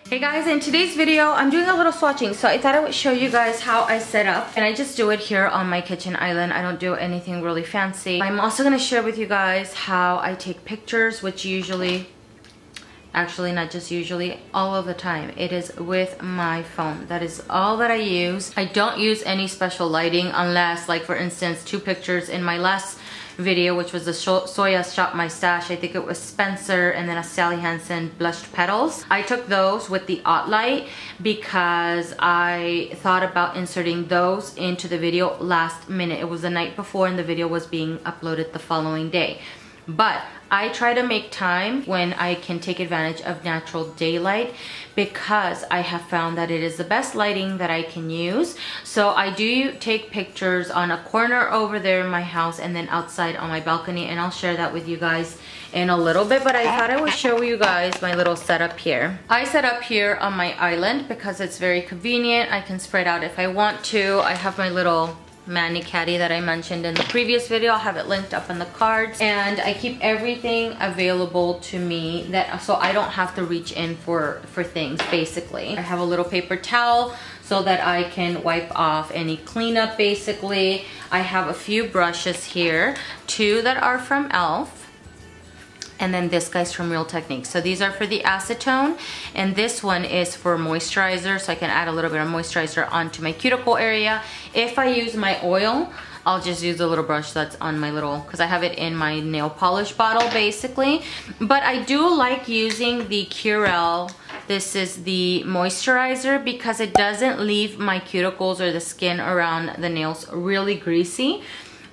Hey guys, in today's video I'm doing a little swatching, so I thought I would show you guys how I set up, and I just do it here on my kitchen island. I don't do anything really fancy. I'm also going to share with you guys how I take pictures, which usually, actually not just usually, all of the time it is with my phone. That is all that I use. I don't use any special lighting unless, like for instance, two pictures in my last video, which was the Soya Shop My Stash. I think it was Spencer and then a Sally Hansen blushed petals. I took those with the Odd Light because I thought about inserting those into the video last minute. It was the night before and the video was being uploaded the following day. But I try to make time when I can take advantage of natural daylight because I have found that it is the best lighting that I can use. So I do take pictures on a corner over there in my house and then outside on my balcony, and I'll share that with you guys in a little bit. But I thought I would show you guys my little setup here. I set up here on my island because it's very convenient. I can spread out if I want to. I have my little mani caddy that I mentioned in the previous video. I'll have it linked up in the cards, and I keep everything available to me that so I don't have to reach in for things. Basically, I have a little paper towel so that I can wipe off any cleanup. Basically, I have a few brushes here, two that are from e.l.f. and then this guy's from Real Techniques. So these are for the acetone, and this one is for moisturizer, so I can add a little bit of moisturizer onto my cuticle area. If I use my oil, I'll just use a little brush that's on my little, because I have it in my nail polish bottle basically. But I do like using the Curel. This is the moisturizer because it doesn't leave my cuticles or the skin around the nails really greasy.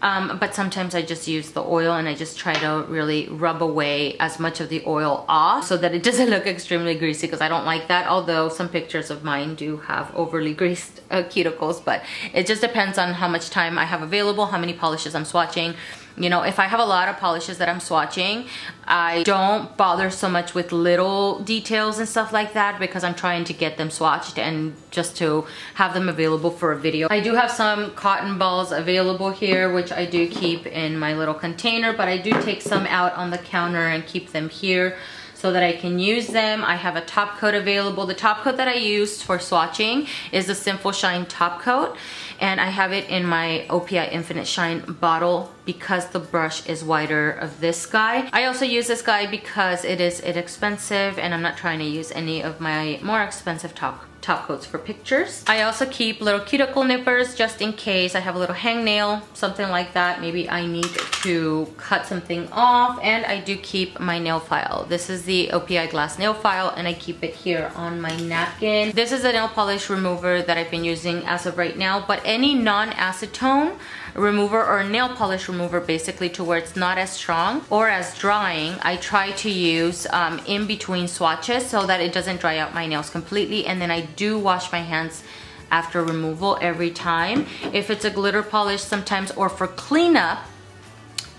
But sometimes I just use the oil and I just try to really rub away as much of the oil off so that it doesn't look extremely greasy, because I don't like that. Although some pictures of mine do have overly greased cuticles, but it just depends on how much time I have available, how many polishes I'm swatching. You know, if I have a lot of polishes that I'm swatching, I don't bother so much with little details and stuff like that because I'm trying to get them swatched and just to have them available for a video. I do have some cotton balls available here, which I do keep in my little container, but I do take some out on the counter and keep them here so that I can use them. I have a top coat available. The top coat that I used for swatching is the Simple Shine top coat, and I have it in my OPI Infinite Shine bottle because the brush is wider of this guy. I also use this guy because it is inexpensive and I'm not trying to use any of my more expensive top coats for pictures. I also keep little cuticle nippers just in case I have a little hangnail, something like that. Maybe I need to cut something off, and I do keep my nail file. This is the OPI glass nail file and I keep it here on my napkin. This is a nail polish remover that I've been using as of right now, but any non-acetone remover or nail polish remover basically to where it's not as strong or as drying, I try to use in between swatches so that it doesn't dry out my nails completely. And then I do wash my hands after removal every time. If it's a glitter polish sometimes, or for cleanup,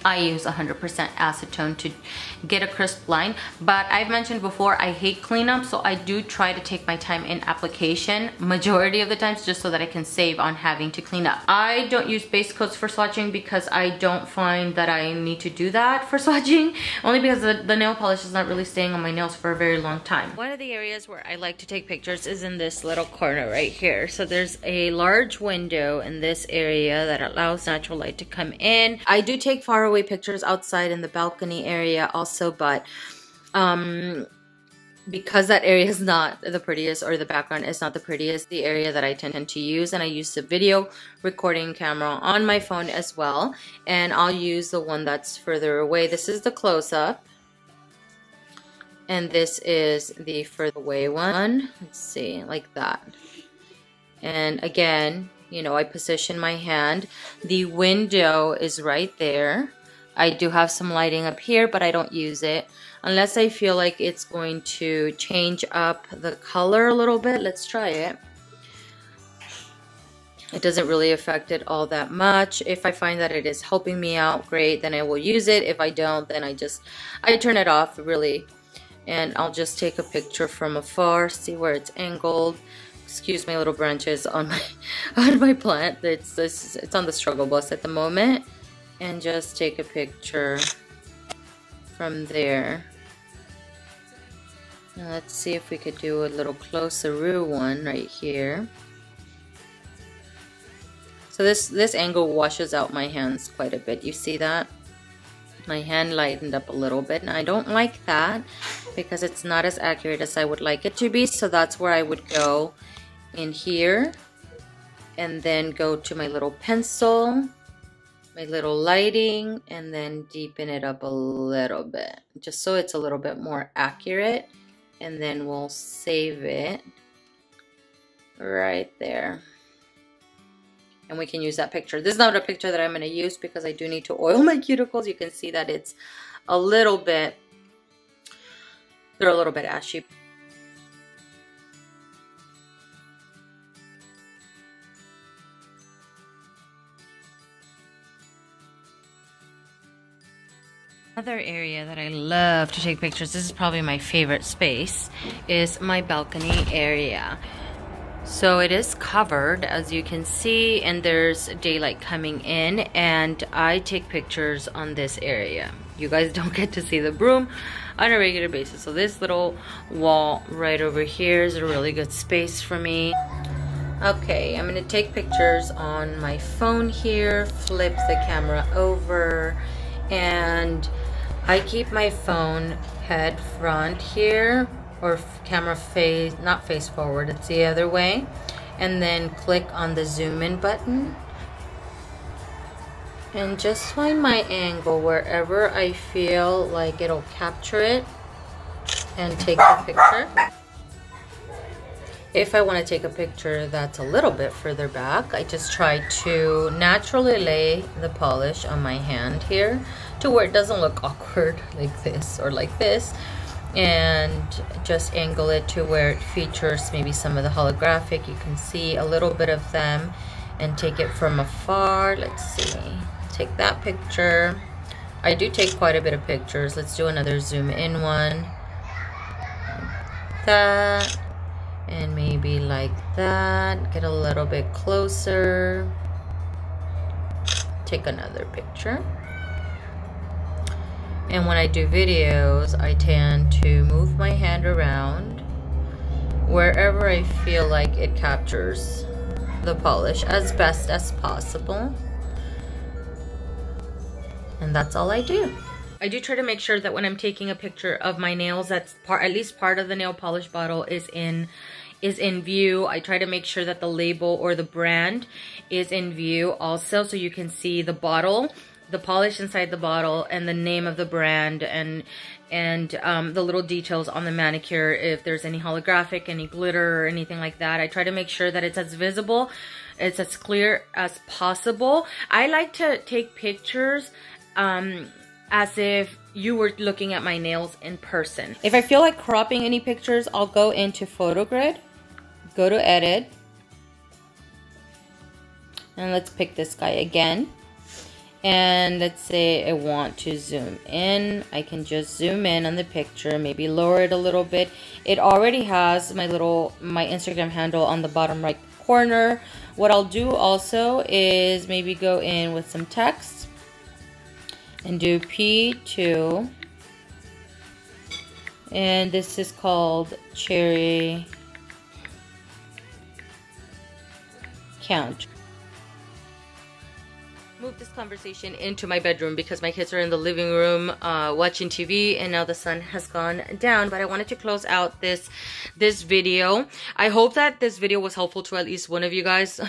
I use 100% acetone to get a crisp line. But I've mentioned before, I hate cleanup, so I do try to take my time in application majority of the times just so that I can save on having to clean up. I don't use base coats for swatching because I don't find that I need to do that for swatching, only because the nail polish is not really staying on my nails for a very long time. One of the areas where I like to take pictures is in this little corner right here. So there's a large window in this area that allows natural light to come in. I do take far away pictures outside in the balcony area also, but because that area is not the prettiest, or the background is not the prettiest, the area that I tend to use, and I use the video recording camera on my phone as well, and I'll use the one that's further away. This is the close-up, and this is the further away one. Let's see, like that. And again, you know, I position my hand. The window is right there. I do have some lighting up here, but I don't use it unless I feel like it's going to change up the color a little bit. Let's try it. It doesn't really affect it all that much. If I find that it is helping me out, great, then I will use it. If I don't, then I turn it off really, and I'll just take a picture from afar, see where it's angled. Excuse my little branches on my plant. It's on the struggle bus at the moment. And just take a picture from there. Now let's see if we could do a little closer one right here. So this angle washes out my hands quite a bit. You see that? My hand lightened up a little bit, and I don't like that because it's not as accurate as I would like it to be. So that's where I would go in here and then go to my little pencil, my little lighting, and then deepen it up a little bit just so it's a little bit more accurate. And then we'll save it right there. And we can use that picture. This is not a picture that I'm going to use because I do need to oil my cuticles. You can see that it's a little bit, they're a little bit ashy. Another area that I love to take pictures, this is probably my favorite space, is my balcony area. So it is covered, as you can see, and there's daylight coming in, and I take pictures on this area. You guys don't get to see the broom on a regular basis. So this little wall right over here is a really good space for me. Okay, I'm gonna take pictures on my phone here, flip the camera over, and I keep my phone head front here, or camera face, not face forward, it's the other way, and then click on the zoom in button and just find my angle wherever I feel like it'll capture it and take the picture. If I want to take a picture that's a little bit further back, I just try to naturally lay the polish on my hand here to where it doesn't look awkward like this or like this, and just angle it to where it features maybe some of the holographic. You can see a little bit of them, and take it from afar. Let's see, take that picture. I do take quite a bit of pictures. Let's do another zoom in one, like that, and maybe like that. Get a little bit closer, take another picture. And when I do videos, I tend to move my hand around wherever I feel like it captures the polish as best as possible. And that's all I do. I do try to make sure that when I'm taking a picture of my nails, that's at least part of the nail polish bottle is in view. I try to make sure that the label or the brand is in view also, so you can see the bottle, the polish inside the bottle, and the name of the brand, and the little details on the manicure, if there's any holographic, any glitter or anything like that. I try to make sure that it's as visible, it's as clear as possible. I like to take pictures as if you were looking at my nails in person. If I feel like cropping any pictures, I'll go into photogrid, go to edit, and let's pick this guy again. And let's say I want to zoom in. I can just zoom in on the picture, maybe lower it a little bit. It already has my Instagram handle on the bottom right corner. What I'll do also is maybe go in with some text and do P2. And this is called Cherry Count. Move this conversation into my bedroom because my kids are in the living room watching TV, and now the sun has gone down. But I wanted to close out this video. I hope that this video was helpful to at least one of you guys.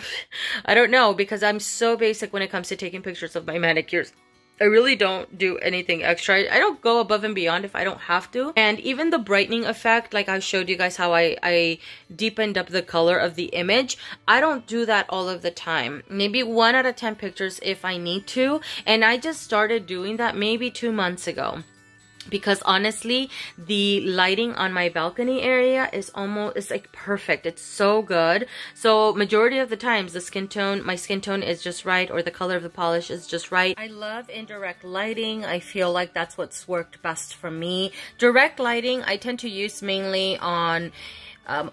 I don't know, because I'm so basic when it comes to taking pictures of my manicures. I really don't do anything extra. I don't go above and beyond if I don't have to. And even the brightening effect, like I showed you guys how I deepened up the color of the image, I don't do that all of the time. Maybe 1 out of 10 pictures if I need to. And I just started doing that maybe 2 months ago. Because honestly, the lighting on my balcony area is it's like perfect. It's so good. So majority of the times my skin tone is just right, or the color of the polish is just right. I love indirect lighting. I feel like that's what's worked best for me. Direct lighting I tend to use mainly on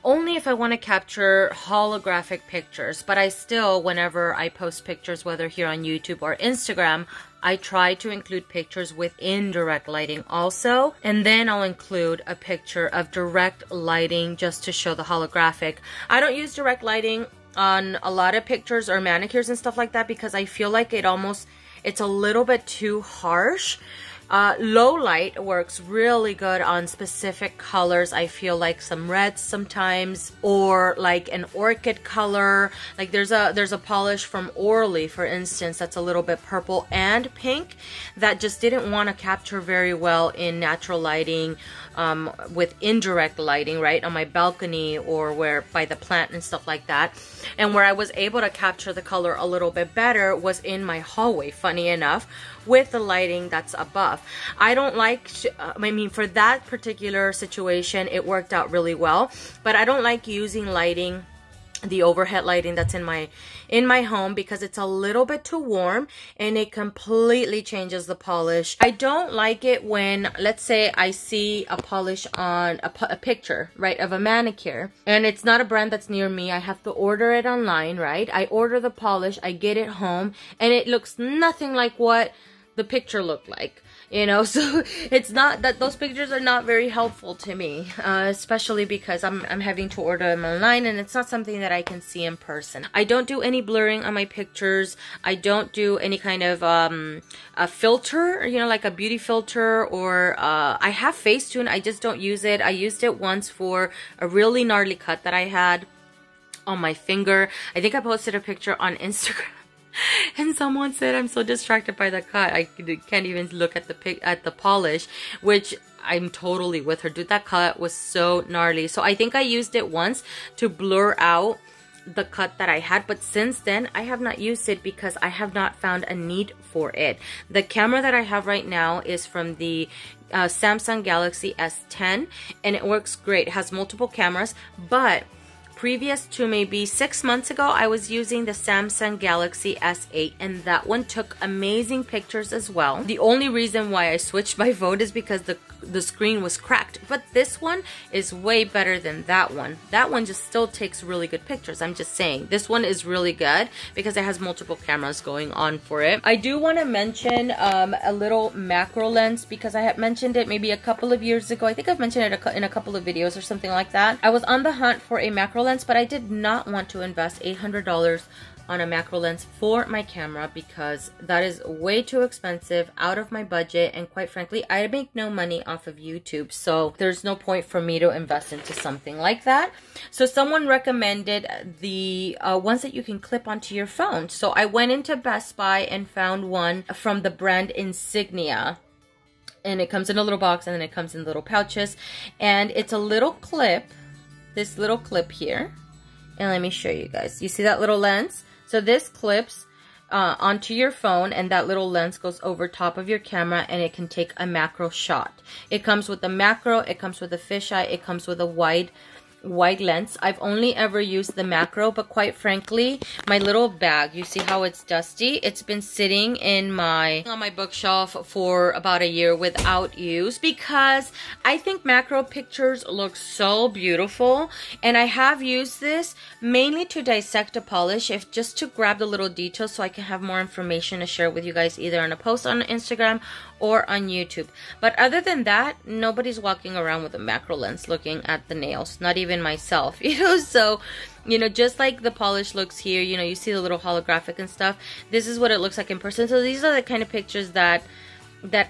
only if I want to capture holographic pictures. But I still, whenever I post pictures, whether here on YouTube or Instagram, I try to include pictures with indirect lighting also. And then I'll include a picture of direct lighting just to show the holographic. I don't use direct lighting on a lot of pictures or manicures and stuff like that because I feel like it's a little bit too harsh. Low light works really good on specific colors. I feel like some reds sometimes, or like an orchid color. Like there's a polish from Orly, for instance, that's a little bit purple and pink that just didn't want to capture very well in natural lighting, with indirect lighting, right, on my balcony or where by the plant and stuff like that. And where I was able to capture the color a little bit better was in my hallway, funny enough, with the lighting that's above. I don't like I mean, for that particular situation it worked out really well, but I don't like using lighting, the overhead lighting that's in my home, because it's a little bit too warm and it completely changes the polish. I don't like it when, let's say I see a polish on a picture, right, of a manicure, and it's not a brand that's near me. I have to order it online, right? I order the polish, I get it home, and it looks nothing like what the picture looked like, you know. So it's not that those pictures are not very helpful to me, especially because I'm having to order them online and it's not something that I can see in person. I don't do any blurring on my pictures. I don't do any kind of a filter, you know, like a beauty filter, or I have Facetune. I just don't use it. I used it once for a really gnarly cut that I had on my finger. I think I posted a picture on Instagram. And someone said I'm so distracted by the cut I can't even look at the polish, which I'm totally with her. Dude, that cut was so gnarly. So I think I used it once to blur out the cut that I had, but since then I have not used it because I have not found a need for it. The camera that I have right now is from the Samsung Galaxy S10, and it works great. It has multiple cameras, but previous to maybe 6 months ago, I was using the Samsung Galaxy S8, and that one took amazing pictures as well. The only reason why I switched my phone is because the screen was cracked, but this one is way better than that one. That one just still takes really good pictures. I'm just saying, this one is really good because it has multiple cameras going on for it. I do want to mention a little macro lens, because I had mentioned it maybe a couple of years ago. I think I've mentioned it in a couple of videos or something like that. I was on the hunt for a macro lens, but I did not want to invest $800 on a macro lens for my camera because that is way too expensive, out of my budget, and quite frankly I make no money off of YouTube, so there's no point for me to invest into something like that. So someone recommended the ones that you can clip onto your phone, so I went into Best Buy and found one from the brand Insignia, and it comes in a little box and then it comes in little pouches, and it's a little clip, this little clip here. And let me show you guys. You see that little lens? So this clips onto your phone, and that little lens goes over top of your camera, and it can take a macro shot. It comes with a macro, it comes with a fisheye, it comes with a wide lens. I've only ever used the macro, but quite frankly, my little bag, you see how it's dusty? It's been sitting on my bookshelf for about a year without use because I think macro pictures look so beautiful, and I have used this mainly to dissect a polish, if just to grab the little details so I can have more information to share with you guys, either on a post on Instagram or on YouTube. But other than that, nobody's walking around with a macro lens looking at the nails, not even myself, you know. So, you know, just like the polish looks here, you know, you see the little holographic and stuff, this is what it looks like in person. So these are the kind of pictures that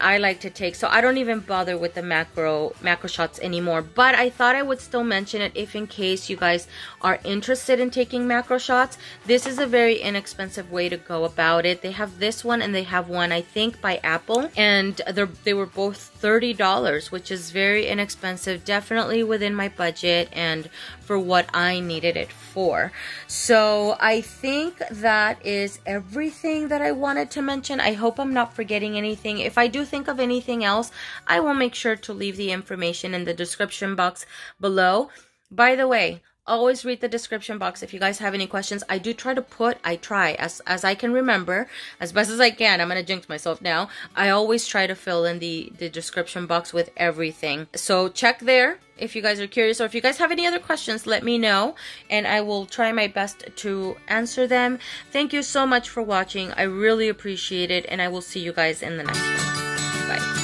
I like to take, so I don't even bother with the macro shots anymore. But I thought I would still mention it if in case you guys are interested in taking macro shots. This is a very inexpensive way to go about it. They have this one and they have one, I think, by Apple, and they were both $30, which is very inexpensive, definitely within my budget and for what I needed it for. So I think that is everything that I wanted to mention. I hope I'm not forgetting anything. If I do think of anything else, I will make sure to leave the information in the description box below. By the way, Always read the description box if you guys have any questions. I do try to put, as I can remember, as best as I can. I'm gonna jinx myself now. I always try to fill in the description box with everything. So check there if you guys are curious, or if you guys have any other questions, let me know and I will try my best to answer them. Thank you so much for watching. I really appreciate it, and I will see you guys in the next one. Bye.